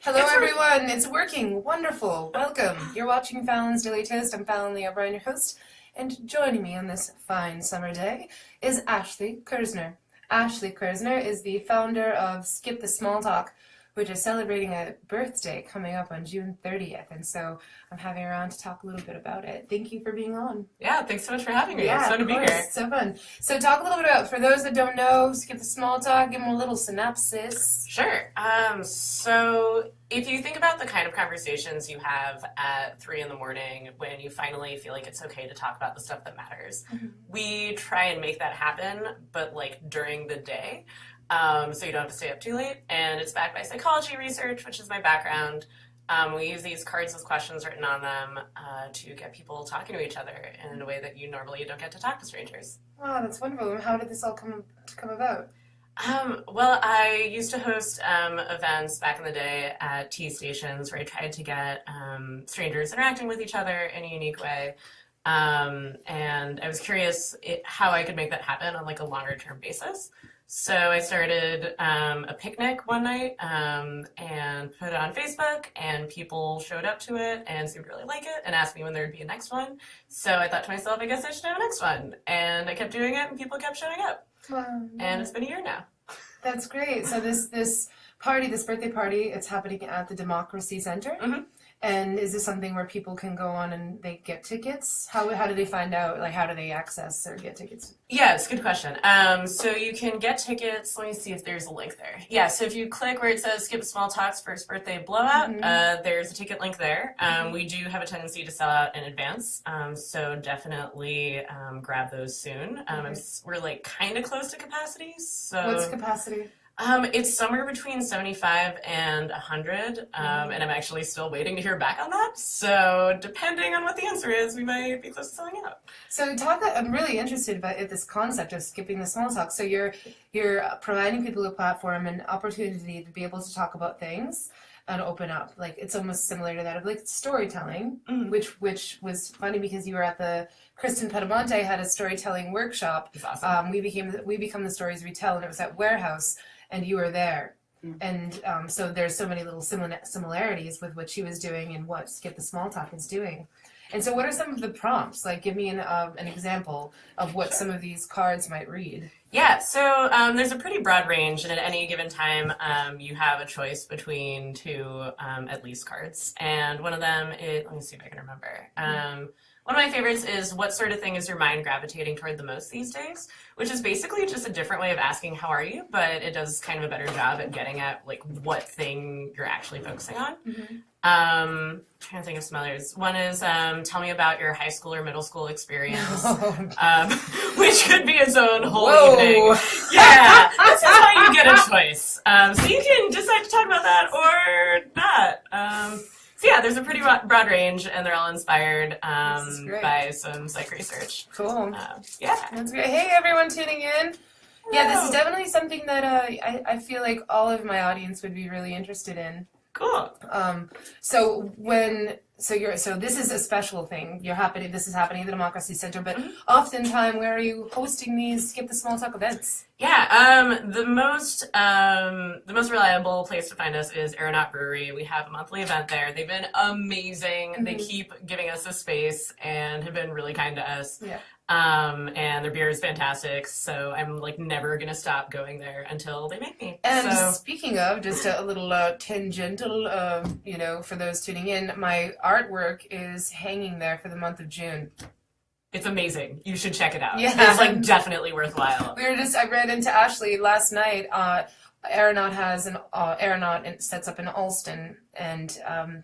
Hello, everyone. It's working. Wonderful. Welcome. You're watching Fallon's Daily Toast. I'm Fallon Lee O'Brien, your host. And joining me on this fine summer day is Ashley Kirsner. Ashley Kirsner is the founder of Skip the Small Talk, which is celebrating a birthday coming up on June 30th. And so I'm having her on to talk a little bit about it. Thank you for being on. Yeah, thanks so much for having me. Yeah, it's fun to be here. So fun. So talk a little bit about, for those that don't know, Skip the Small Talk, give them a little synopsis. Sure. So if you think about the kind of conversations you have at 3 in the morning when you finally feel like it's okay to talk about the stuff that matters, we try and make that happen, but like during the day. So you don't have to stay up too late, and it's backed by psychology research, which is my background. We use these cards with questions written on them to get people talking to each other in a way that you normally don't get to talk to strangers. Wow, that's wonderful. And how did this all come about? Well, I used to host events back in the day at tea stations where I tried to get strangers interacting with each other in a unique way. And I was curious how I could make that happen on like a longer term basis. So I started a picnic one night and put it on Facebook, and people showed up to it and seemed to really like it and asked me when there would be a next one. So I thought to myself, I guess I should have a next one. And I kept doing it, and people kept showing up. Wow. And it's been a year now. That's great. So this party, this birthday party, it's happening at the Democracy Center. Mm-hmm. And is this something where people can go on and they get tickets? How do they find out? Like, how do they access or get tickets? Yeah, it's a good question. So you can get tickets. Let me see if there's a link there. Yeah, so if you click where it says Skip Small Talk's first birthday blowout, there's a ticket link there. We do have a tendency to sell out in advance, so definitely grab those soon. We're like kind of close to capacity. So what's capacity? It's somewhere between 75 and 100, and I'm actually still waiting to hear back on that. So depending on what the answer is, we might be close to selling out. So I'm really interested about this concept of skipping the small talk. So you're providing people a platform and opportunity to be able to talk about things and open up. Like, it's almost similar to that of like storytelling, which was funny because you were at the Kristen Pedamonte had a storytelling workshop. That's awesome. We become the stories we tell, and it was at Warehouse. And you were there. And so there's so many little similarities with what she was doing and what Skip the Small Talk is doing. And so what are some of the prompts? Like, give me an example of what some of these cards might read. Yeah, so there's a pretty broad range, and at any given time, you have a choice between two at least cards. And one of them is, let me see if I can remember. One of my favorites is, what sort of thing is your mind gravitating toward the most these days? Which is basically just a different way of asking, how are you? But it does kind of a better job at getting at like what thing you're actually focusing on. Trying to think of some others. One is, tell me about your high school or middle school experience, which could be its own whole evening. Yeah, this is how you get a choice. So you can decide to talk about that or not. So yeah, there's a pretty broad range, and they're all inspired by some psych research. Cool. Yeah. That's great. Hey, everyone tuning in. Yeah, this is definitely something that I feel like all of my audience would be really interested in. Cool. So this is a special thing. This is happening at the Democracy Center, but oftentimes, where are you hosting these Skip the Small Talk events? Yeah, the most reliable place to find us is Aeronaut Brewery. We have a monthly event there. They've been amazing. They keep giving us a space and have been really kind to us. Yeah. And their beer is fantastic, so I'm like never gonna stop going there until they make me. And speaking of, just a little tangential, for those tuning in, my artwork is hanging there for the month of June. It's amazing. You should check it out. Yeah. It's like definitely worthwhile. I ran into Ashley last night. Aeronaut has Aeronaut sets up in Alston, and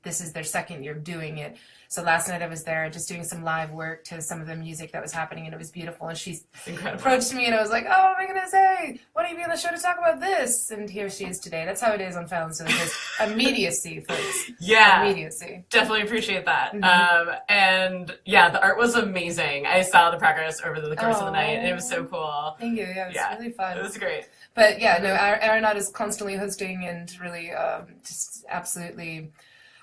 this is their second year doing it. So last night I was there just doing some live work to some of the music that was happening, and it was beautiful. And she approached me, and I was like, "Oh my goodness, hey, why don't you be on the show to talk about this?" And here she is today. That's how it is on Fallon. So there's immediacy, folks. Yeah, immediacy. Definitely appreciate that. And yeah, the art was amazing. I saw the progress over the course of the night, and it was so cool. Thank you. Yeah, it was really fun. It was great. But yeah, no, Aeronaut is constantly hosting and really just absolutely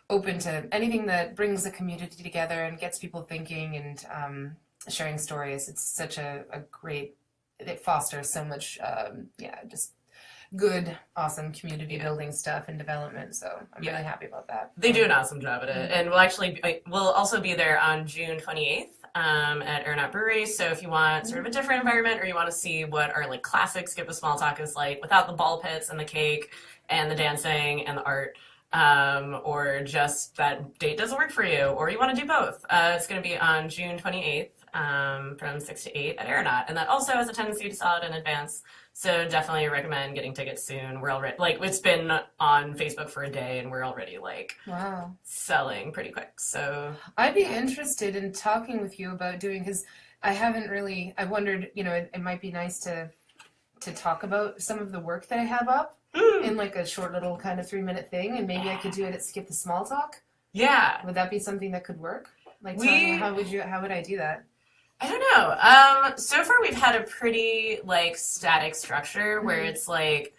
open to anything that brings the community together and gets people thinking and sharing stories. It's such a great, it fosters so much, just good, awesome community building stuff and development. So I'm really happy about that. They do an awesome job at it. And we'll also be there on June 28th. At Aeronaut Brewery. So if you want sort of a different environment, or you want to see what our like classic Skip the Small Talk is like without the ball pits and the cake and the dancing and the art, or just that date doesn't work for you, or you want to do both, it's going to be on June 28th from 6 to 8 at Aeronaut. And that also has a tendency to sell out in advance. So definitely recommend getting tickets soon. We're already, like, it's been on Facebook for a day and we're already, like, selling pretty quick. So I'd be interested in talking with you about doing, because I wondered, it might be nice to talk about some of the work that I have up in like a short little kind of 3-minute thing, and maybe I could do it at Skip the Small Talk. Yeah. Would that be something that could work? Like, how would I do that? I don't know. So far we've had a pretty like static structure where it's like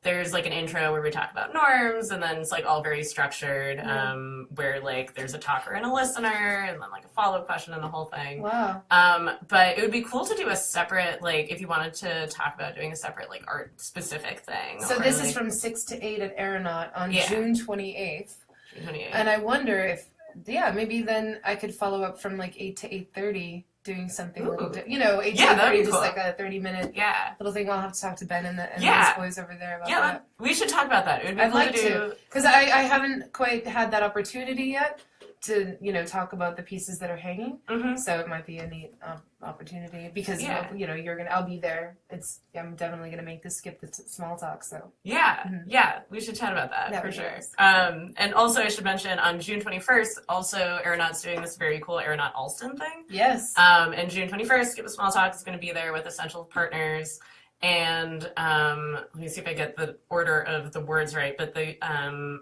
there's like an intro where we talk about norms, and then it's like all very structured, where like there's a talker and a listener, and then like a follow-up question and the whole thing. Wow. But it would be cool to do a separate, like, if you wanted to talk about doing a separate like art specific thing. So this is from 6 to 8 at Aeronaut on June 28th. June 28th. And I wonder if maybe then I could follow up from like 8 to 8:30. Doing something, 8 to 8:30, just cool. Like a 30-minute little thing. I'll have to talk to Ben and those boys over there about that. We should talk about that. It would be I'd cool like to, because I haven't quite had that opportunity yet to talk about the pieces that are hanging. So it might be a neat opportunity, because I'll be there. I'm definitely gonna make this Skip the Small Talk. So we should chat about that for sure. And also I should mention on June 21st, also Aeronaut's doing this very cool Aeronaut Alston thing. Yes. And June 21st, Skip the Small Talk is going to be there with Essential Partners. And let me see if I get the order of the words right, but the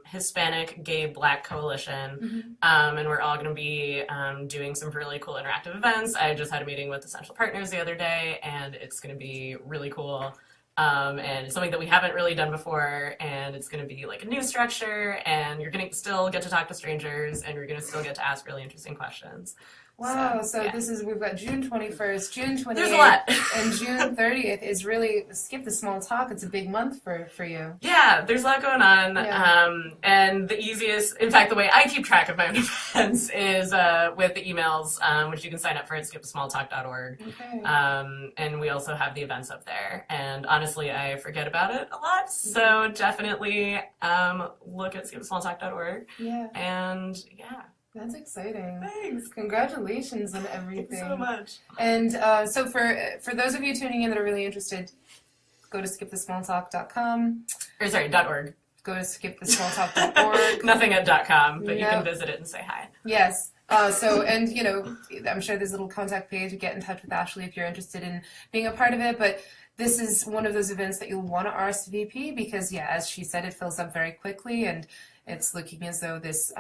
Hispanic Gay Black Coalition, and we're all going to be doing some really cool interactive events. I just had a meeting with Essential Partners the other day, and it's going to be really cool. And it's something that we haven't really done before, and it's going to be like a new structure, and you're going to still get to talk to strangers, and you're going to still get to ask really interesting questions. Wow, so we've got June 21st, June 28th, there's a lot. And June 30th is really Skip the Small Talk. It's a big month for you. Yeah, there's a lot going on. And the easiest, in fact, the way I keep track of my own events is with the emails, which you can sign up for at skipthesmalltalk.org. Okay. And we also have the events up there. And honestly, I forget about it a lot, so definitely look at skipthesmalltalk.org. Yeah. And That's exciting. Thanks. Congratulations on everything. Thanks so much. And so for those of you tuning in that are really interested, go to skipthesmalltalk.com. .org. Go to skipthesmalltalk.org. Nothing at .com, but you can visit it and say hi. Yes. I'm sure there's a little contact page. Get in touch with Ashley if you're interested in being a part of it. But this is one of those events that you'll want to RSVP because, as she said, it fills up very quickly, and it's looking as though this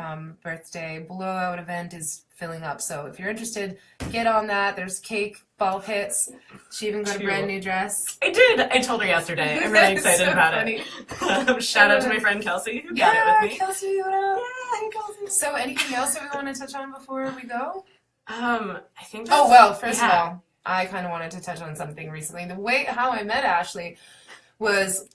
birthday blowout event is filling up. So if you're interested, get on that. There's cake, ball pits. She even got a brand new dress. I did. I told her yesterday. I'm really excited about it. Shout out to my friend Kelsey who got it with me. Kelsey, what up? Yeah, hey Kelsey. So anything else that we want to touch on before we go? I think first of all, I kind of wanted to touch on something recently. How I met Ashley was,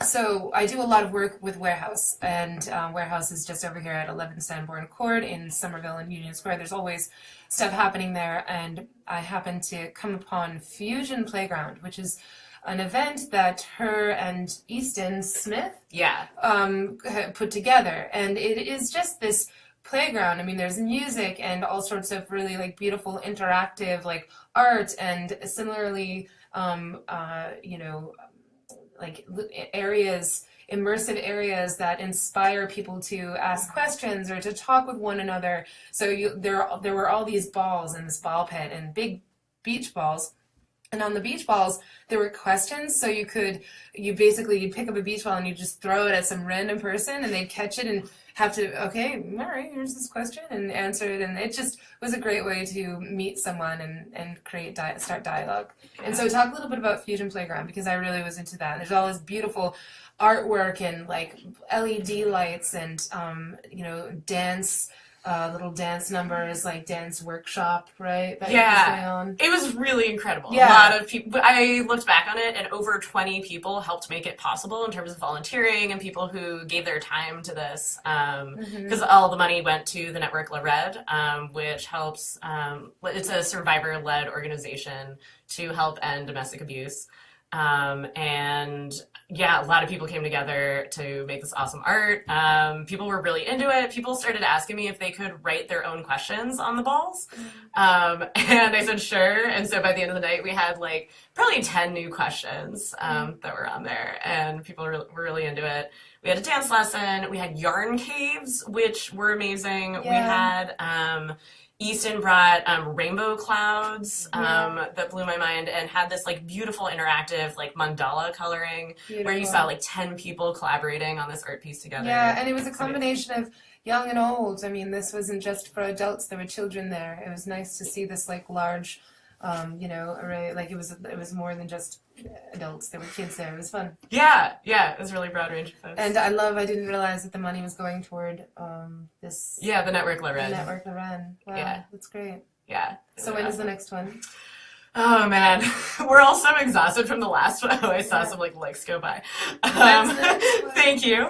so I do a lot of work with Warehouse, and Warehouse is just over here at 11 Sanborn Court in Somerville and Union Square. There's always stuff happening there, and I happened to come upon Fusion Playground, which is an event that her and Easton Smith put together, and it is just this playground. I mean, there's music and all sorts of really like beautiful interactive like art, and similarly like areas, immersive areas that inspire people to ask questions or to talk with one another. So there were all these balls in this ball pit, and big beach balls. And on the beach balls, there were questions. So you'd pick up a beach ball and you just throw it at some random person, and they'd catch it and have to, okay, all right, here's this question, and answer it. And it just was a great way to meet someone and start dialogue. Yeah. And so talk a little bit about Fusion Playground, because I really was into that. There's all this beautiful artwork and like LED lights and, dance little dance numbers, like dance workshop, right? That was Yeah, going on. it was really incredible. Yeah. A lot of people, I looked back on it, and over 20 people helped make it possible in terms of volunteering and people who gave their time to this. Because all the money went to the Network La Red, which helps, it's a survivor-led organization to help end domestic abuse. And yeah, a lot of people came together to make this awesome art. People were really into it. People started asking me if they could write their own questions on the balls. And I said, sure. And so by the end of the night, we had like probably 10 new questions that were on there, and people were really into it. We had a dance lesson. We had yarn caves, which were amazing. We had Easton brought rainbow clouds that blew my mind, and had this like beautiful interactive like mandala coloring where you saw like 10 people collaborating on this art piece together. Yeah, and it was a combination of young and old. I mean, this wasn't just for adults. There were children there. It was nice to see this like large, array. Like it was more than just adults. There were kids there. It was fun. Yeah, it was a really broad range of folks. And I didn't realize that the money was going toward this. Yeah, the Network La Red. The Network La Red. Wow, Yeah. That's great. Yeah. So when is the next one? Oh man, we're all so exhausted from the last one. Oh, I saw some like likes go by. Thank you.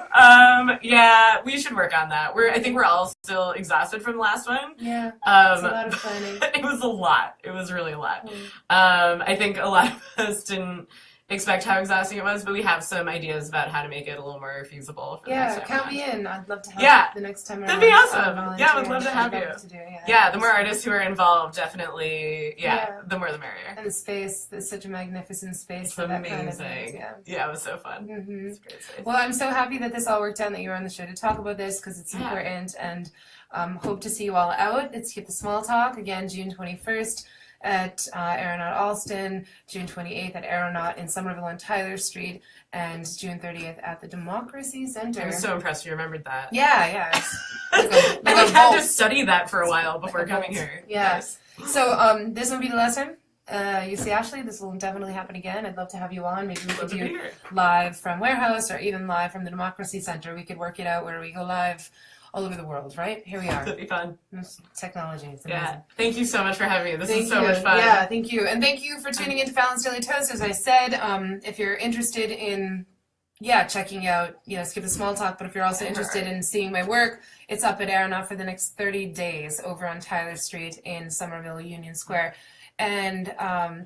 Yeah, we should work on that. I think we're all still exhausted from the last one. Yeah, it's a lot of planning. It was a lot. It was really a lot. I think a lot of us didn't expect how exhausting it was, but we have some ideas about how to make it a little more feasible for the next time. Count me in. I'd love to have the next time around. That'd be awesome. Yeah, I would love to have you. Yeah, the more artists who are involved, definitely, the more the merrier. And the space, it's such a magnificent space. It's for amazing. That kind of thing. Yeah, it was so fun. It's a great space. Well, I'm so happy that this all worked out, that you're on the show to talk about this, because it's important, and hope to see you all out. Let's keep the small talk. Again, June 21st. At Aeronaut Alston, June 28th at Aeronaut in Somerville on Tyler Street, and June 30th at the Democracy Center. I was so impressed you remembered that. Yeah. I had to study that for a while before coming here. Yeah. Nice. So this won't be the last time you see Ashley. This will definitely happen again. I'd love to have you on. Maybe we could do live from Warehouse, or even live from the Democracy Center. We could work it out where we go live all over the world, right? Here we are. That'd be fun. Technology. It's amazing. Yeah. Thank you so much for having me. This is so much fun. Yeah, thank you. And thank you for tuning into Fallon's Daily Toast. As I said, if you're interested in, checking out, Skip the Small Talk, but if you're also interested in seeing my work, it's up at Aeronaut for the next 30 days over on Tyler Street in Somerville, Union Square. And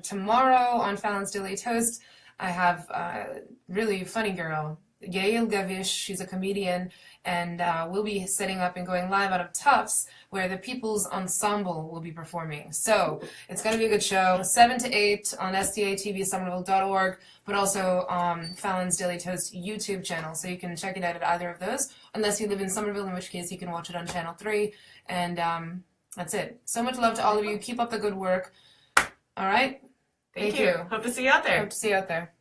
tomorrow on Fallon's Daily Toast, I have a really funny girl, Yael Gavish. She's a comedian, and we'll be setting up and going live out of Tufts, where the People's Ensemble will be performing. So it's going to be a good show, 7 to 8 on statvsomerville.org, but also Fallon's Daily Toast YouTube channel, so you can check it out at either of those, unless you live in Somerville, in which case you can watch it on Channel 3, and that's it. So much love to all of you. Keep up the good work. All right? Thank you. Hope to see you out there. Hope to see you out there.